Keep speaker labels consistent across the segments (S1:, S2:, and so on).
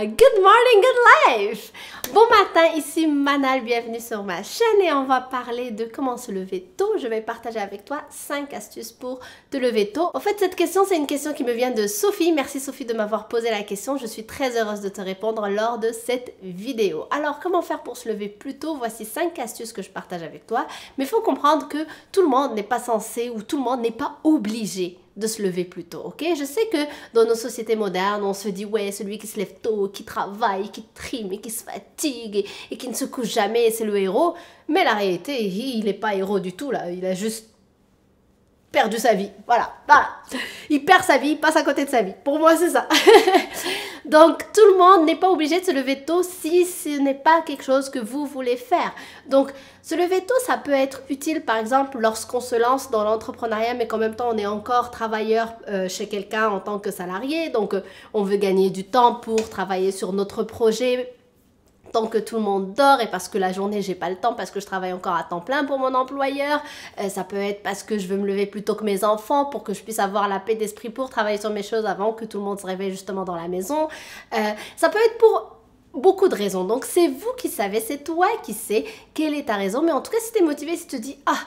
S1: Good morning, good life! Bon matin, ici Manal, bienvenue sur ma chaîne et on va parler de comment se lever tôt. Je vais partager avec toi 5 astuces pour te lever tôt. En fait, cette question, c'est une question qui me vient de Sophie. Merci Sophie de m'avoir posé la question. Je suis très heureuse de te répondre lors de cette vidéo. Alors, comment faire pour se lever plus tôt? Voici 5 astuces que je partage avec toi. Mais il faut comprendre que tout le monde n'est pas censé ou tout le monde n'est pas obligé de se lever plus tôt, ok? Je sais que dans nos sociétés modernes, on se dit, ouais, celui qui se lève tôt, qui travaille, qui trime et qui se fatigue et qui ne se couche jamais, c'est le héros. Mais la réalité, il n'est pas héros du tout, là. Il a juste perdu sa vie. Voilà. Il perd sa vie, il passe à côté de sa vie. Pour moi, c'est ça. Donc, tout le monde n'est pas obligé de se lever tôt si ce n'est pas quelque chose que vous voulez faire. Donc, se lever tôt, ça peut être utile, par exemple, lorsqu'on se lance dans l'entrepreneuriat, mais qu'en même temps, on est encore travailleur chez quelqu'un en tant que salarié. Donc, on veut gagner du temps pour travailler sur notre projet tant que tout le monde dort et parce que la journée, j'ai pas le temps parce que je travaille encore à temps plein pour mon employeur. Ça peut être parce que je veux me lever plus tôt que mes enfants pour que je puisse avoir la paix d'esprit pour travailler sur mes choses avant que tout le monde se réveille justement dans la maison. Ça peut être pour beaucoup de raisons. Donc, c'est vous qui savez, c'est toi qui sais quelle est ta raison. Mais en tout cas, si tu es motivé, si tu te dis « Ah,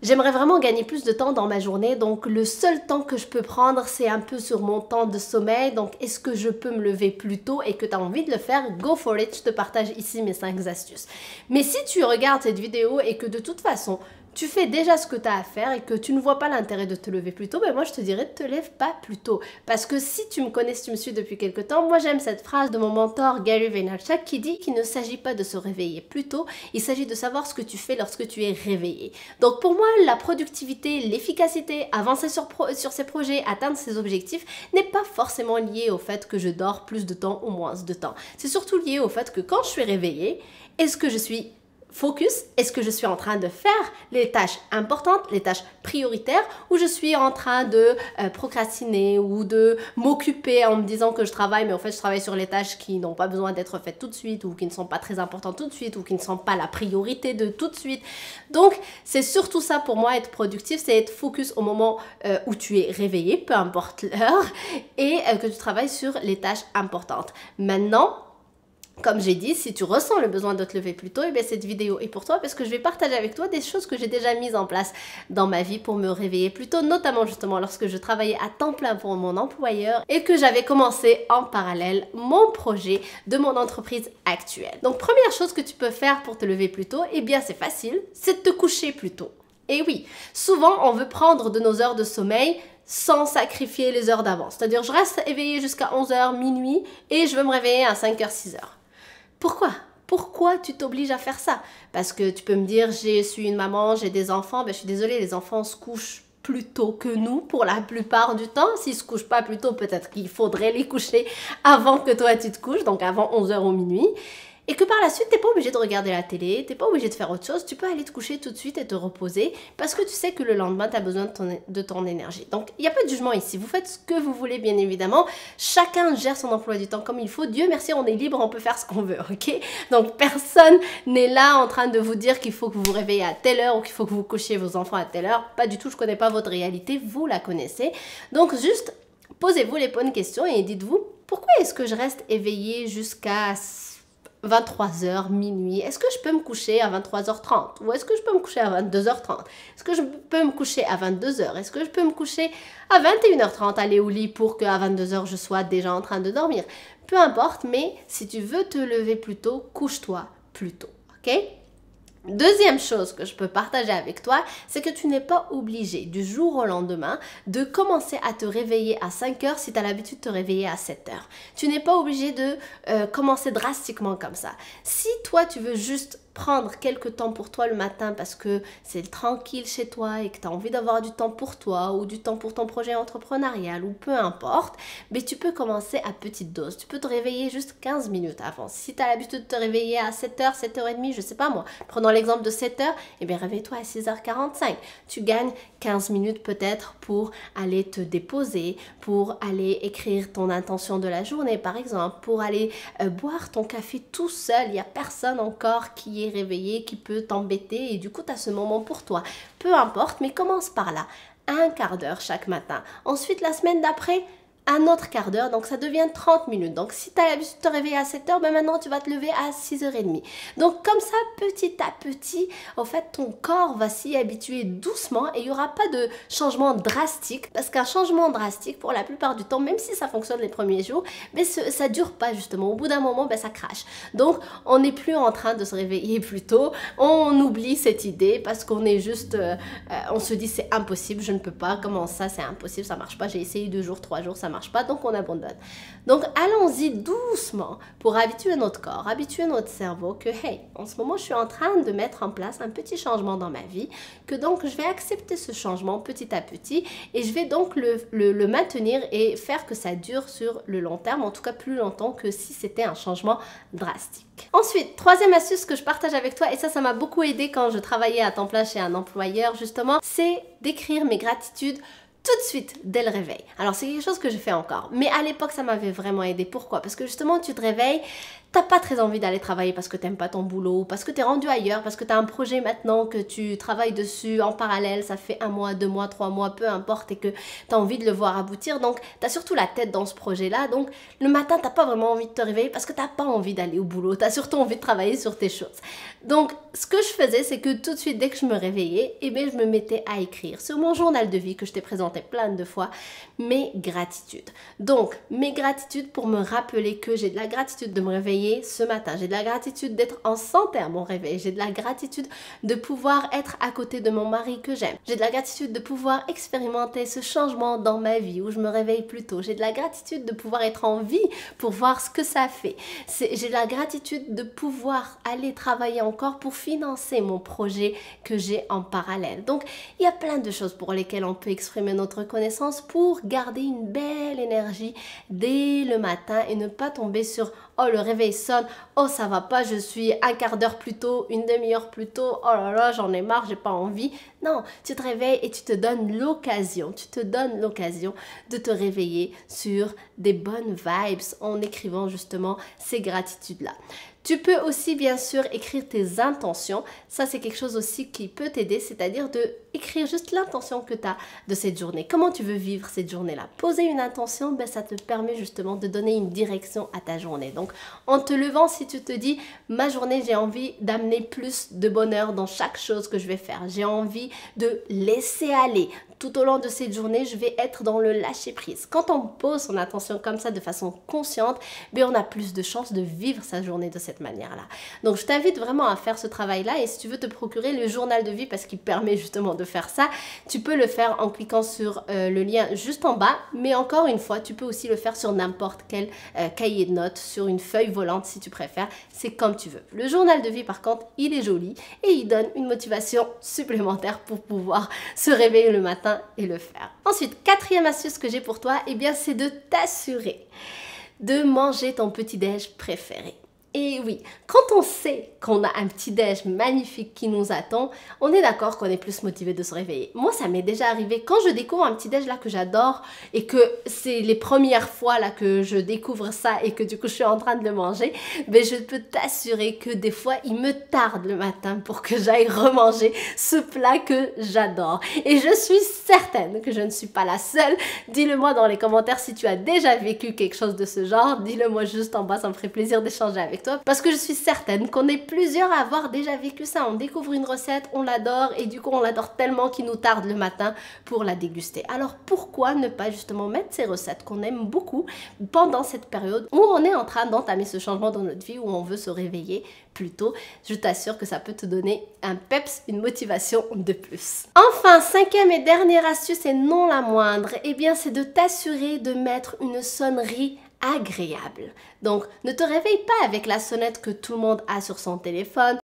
S1: j'aimerais vraiment gagner plus de temps dans ma journée, donc le seul temps que je peux prendre, c'est un peu sur mon temps de sommeil. Donc, est-ce que je peux me lever plus tôt et que tu as envie de le faire? Go for it! Je te partage ici mes 5 astuces. Mais si tu regardes cette vidéo et que de toute façon, tu fais déjà ce que tu as à faire et que tu ne vois pas l'intérêt de te lever plus tôt, ben moi je te dirais te lève pas plus tôt. Parce que si tu me connais, si tu me suis depuis quelque temps, moi j'aime cette phrase de mon mentor Gary Vaynerchuk qui dit qu'il ne s'agit pas de se réveiller plus tôt, il s'agit de savoir ce que tu fais lorsque tu es réveillé. Donc pour moi, la productivité, l'efficacité, avancer sur ses projets, atteindre ses objectifs n'est pas forcément lié au fait que je dors plus de temps ou moins de temps. C'est surtout lié au fait que quand je suis réveillée, est-ce que je suis focus, est-ce que je suis en train de faire les tâches importantes, les tâches prioritaires, ou je suis en train de procrastiner ou de m'occuper en me disant que je travaille, mais en fait je travaille sur les tâches qui n'ont pas besoin d'être faites tout de suite ou qui ne sont pas très importantes tout de suite ou qui ne sont pas la priorité de tout de suite. Donc c'est surtout ça pour moi, être productif, c'est être focus au moment où tu es réveillé, peu importe l'heure, et que tu travailles sur les tâches importantes. Maintenant, comme j'ai dit, si tu ressens le besoin de te lever plus tôt, et bien cette vidéo est pour toi parce que je vais partager avec toi des choses que j'ai déjà mises en place dans ma vie pour me réveiller plus tôt, notamment justement lorsque je travaillais à temps plein pour mon employeur et que j'avais commencé en parallèle mon projet de mon entreprise actuelle. Donc première chose que tu peux faire pour te lever plus tôt, eh bien c'est facile, c'est de te coucher plus tôt. Et oui, souvent on veut prendre de nos heures de sommeil sans sacrifier les heures d'avant. C'est-à-dire je reste éveillée jusqu'à 11h, minuit et je veux me réveiller à 5h, 6h. Pourquoi? Pourquoi tu t'obliges à faire ça? Parce que tu peux me dire, je suis une maman, j'ai des enfants. Ben, je suis désolée, les enfants se couchent plus tôt que nous pour la plupart du temps. S'ils ne se couchent pas plus tôt, peut-être qu'il faudrait les coucher avant que toi tu te couches, donc avant 11h ou minuit. Et que par la suite, tu n'es pas obligé de regarder la télé, tu n'es pas obligé de faire autre chose, tu peux aller te coucher tout de suite et te reposer parce que tu sais que le lendemain, tu as besoin de ton énergie. Donc, il n'y a pas de jugement ici. Vous faites ce que vous voulez, bien évidemment. Chacun gère son emploi du temps comme il faut. Dieu merci, on est libre, on peut faire ce qu'on veut, ok? Donc, personne n'est là en train de vous dire qu'il faut que vous vous réveillez à telle heure ou qu'il faut que vous couchiez vos enfants à telle heure. Pas du tout, je ne connais pas votre réalité, vous la connaissez. Donc, juste posez-vous les bonnes questions et dites-vous, pourquoi est-ce que je reste éveillée jusqu'à 23h, minuit? Est-ce que je peux me coucher à 23h30? Ou est-ce que je peux me coucher à 22h30? Est-ce que je peux me coucher à 22h? Est-ce que je peux me coucher à 21h30, aller au lit pour qu'à 22h, je sois déjà en train de dormir? Peu importe, mais si tu veux te lever plus tôt, couche-toi plus tôt, ok? Deuxième chose que je peux partager avec toi, c'est que tu n'es pas obligé du jour au lendemain de commencer à te réveiller à 5h si tu as l'habitude de te réveiller à 7h. Tu n'es pas obligé de commencer drastiquement comme ça. Si toi tu veux juste prendre quelques temps pour toi le matin parce que c'est tranquille chez toi et que tu as envie d'avoir du temps pour toi ou du temps pour ton projet entrepreneurial ou peu importe, mais tu peux commencer à petite dose. Tu peux te réveiller juste 15 minutes avant. Si tu as l'habitude de te réveiller à 7h, 7h30, je sais pas moi, prenons l'exemple de 7h, eh bien réveille-toi à 6h45. Tu gagnes 15 minutes peut-être pour aller te déposer, pour aller écrire ton intention de la journée par exemple, pour aller boire ton café tout seul. Il n'y a personne encore qui est réveillé, qui peut t'embêter et du coup tu as ce moment pour toi. Peu importe, mais commence par là. Un quart d'heure chaque matin. Ensuite, la semaine d'après, un autre quart d'heure, donc ça devient 30 minutes. Donc si tu as l'habitude de te réveiller à 7 heures, ben maintenant tu vas te lever à 6h30. Donc comme ça, petit à petit, en fait, ton corps va s'y habituer doucement et il n'y aura pas de changement drastique. Parce qu'un changement drastique, pour la plupart du temps, même si ça fonctionne les premiers jours, mais ça dure pas justement. Au bout d'un moment, ben, ça crache. Donc on n'est plus en train de se réveiller plus tôt. On oublie cette idée parce qu'on est juste, on se dit c'est impossible, je ne peux pas. Comment ça, c'est impossible, ça marche pas. J'ai essayé 2 jours, 3 jours, ça marche pas, donc on abandonne. Donc allons-y doucement pour habituer notre corps, habituer notre cerveau que hey, en ce moment je suis en train de mettre en place un petit changement dans ma vie, que donc je vais accepter ce changement petit à petit et je vais donc le maintenir et faire que ça dure sur le long terme, en tout cas plus longtemps que si c'était un changement drastique. Ensuite, troisième astuce que je partage avec toi, et ça m'a beaucoup aidé quand je travaillais à temps plein chez un employeur justement, c'est d'écrire mes gratitudes tout de suite dès le réveil. Alors c'est quelque chose que je fais encore, mais à l'époque ça m'avait vraiment aidé. Pourquoi? Parce que justement tu te réveilles, t'as pas très envie d'aller travailler parce que t'aimes pas ton boulot, parce que t'es rendu ailleurs, parce que t'as un projet maintenant que tu travailles dessus en parallèle, ça fait 1 mois, 2 mois, 3 mois, peu importe, et que t'as envie de le voir aboutir. Donc t'as surtout la tête dans ce projet-là. Donc le matin t'as pas vraiment envie de te réveiller parce que t'as pas envie d'aller au boulot, t'as surtout envie de travailler sur tes choses. Donc ce que je faisais, c'est que tout de suite dès que je me réveillais, eh bien je me mettais à écrire sur mon journal de vie que je t'ai présenté plein de fois mes gratitudes. Donc mes gratitudes pour me rappeler que j'ai de la gratitude de me réveiller ce matin, j'ai de la gratitude d'être en santé à mon réveil, j'ai de la gratitude de pouvoir être à côté de mon mari que j'aime, j'ai de la gratitude de pouvoir expérimenter ce changement dans ma vie où je me réveille plus tôt, j'ai de la gratitude de pouvoir être en vie pour voir ce que ça fait, j'ai de la gratitude de pouvoir aller travailler encore pour financer mon projet que j'ai en parallèle. Donc il y a plein de choses pour lesquelles on peut exprimer notre reconnaissance pour garder une belle énergie dès le matin et ne pas tomber sur oh le réveil sonne, oh ça va pas, je suis un quart d'heure plus tôt, une demi-heure plus tôt, oh là là j'en ai marre, j'ai pas envie. Non, tu te réveilles et tu te donnes l'occasion de te réveiller sur des bonnes vibes en écrivant justement ces gratitudes-là. Tu peux aussi bien sûr écrire tes intentions, ça c'est quelque chose aussi qui peut t'aider, c'est-à-dire de écrire juste l'intention que tu as de cette journée. Comment tu veux vivre cette journée-là? Poser une intention, ben, ça te permet justement de donner une direction à ta journée. Donc en te levant, si tu te dis ma journée j'ai envie d'amener plus de bonheur dans chaque chose que je vais faire, j'ai envie de laisser aller. Tout au long de cette journée, je vais être dans le lâcher-prise. Quand on pose son attention comme ça de façon consciente, ben on a plus de chances de vivre sa journée de cette manière-là. Donc, je t'invite vraiment à faire ce travail-là et si tu veux te procurer le journal de vie parce qu'il permet justement de faire ça, tu peux le faire en cliquant sur le lien juste en bas. Mais encore une fois, tu peux aussi le faire sur n'importe quel cahier de notes, sur une feuille volante si tu préfères. C'est comme tu veux. Le journal de vie, par contre, il est joli et il donne une motivation supplémentaire pour pouvoir se réveiller le matin et le faire. Ensuite, quatrième astuce que j'ai pour toi, eh bien, c'est de t'assurer de manger ton petit-déj préféré. Et oui, quand on sait qu'on a un petit-déj magnifique qui nous attend, on est d'accord qu'on est plus motivé de se réveiller. Moi, ça m'est déjà arrivé quand je découvre un petit-déj là que j'adore et que c'est les premières fois là que je découvre ça et que du coup je suis en train de le manger, ben je peux t'assurer que des fois il me tarde le matin pour que j'aille remanger ce plat que j'adore. Et je suis certaine que je ne suis pas la seule. Dis-le moi dans les commentaires si tu as déjà vécu quelque chose de ce genre. Dis-le moi juste en bas, ça me ferait plaisir d'échanger avec toi. Parce que je suis certaine qu'on est plusieurs à avoir déjà vécu ça. On découvre une recette, on l'adore et du coup on l'adore tellement qu'il nous tarde le matin pour la déguster. Alors pourquoi ne pas justement mettre ces recettes qu'on aime beaucoup pendant cette période où on est en train d'entamer ce changement dans notre vie, où on veut se réveiller plus tôt. Je t'assure que ça peut te donner un peps, une motivation de plus. Enfin, cinquième et dernière astuce et non la moindre, eh bien c'est de t'assurer de mettre une sonnerie agréable. Donc, ne te réveille pas avec la sonnette que tout le monde a sur son téléphone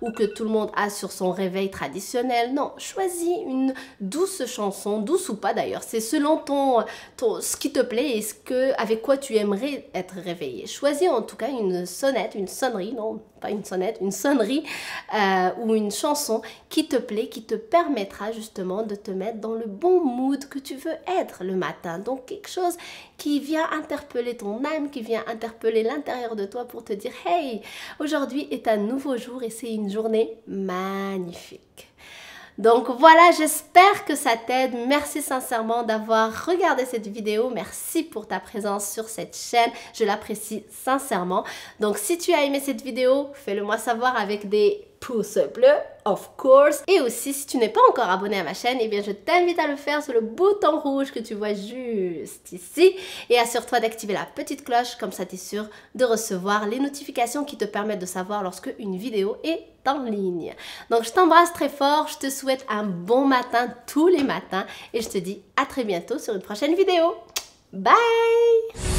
S1: ou que tout le monde a sur son réveil traditionnel. Non, choisis une douce chanson, douce ou pas d'ailleurs, c'est selon ce qui te plaît et avec quoi tu aimerais être réveillé. Choisis en tout cas une sonnette, une sonnerie, non pas une sonnette, une sonnerie ou une chanson qui te plaît, qui te permettra justement de te mettre dans le bon mood que tu veux être le matin. Donc quelque chose qui vient interpeller ton âme, qui vient interpeller l'intérieur de toi pour te dire « Hey, aujourd'hui est un nouveau jour et c'est une journée magnifique ». Donc voilà, j'espère que ça t'aide. Merci sincèrement d'avoir regardé cette vidéo. Merci pour ta présence sur cette chaîne. Je l'apprécie sincèrement. Donc si tu as aimé cette vidéo, fais-le moi savoir avec des pouces bleus, of course. Et aussi, si tu n'es pas encore abonné à ma chaîne, eh bien je t'invite à le faire sur le bouton rouge que tu vois juste ici. Et assure-toi d'activer la petite cloche, comme ça tu es sûr de recevoir les notifications qui te permettent de savoir lorsque une vidéo est en ligne. Donc je t'embrasse très fort, je te souhaite un bon matin tous les matins et je te dis à très bientôt sur une prochaine vidéo. Bye!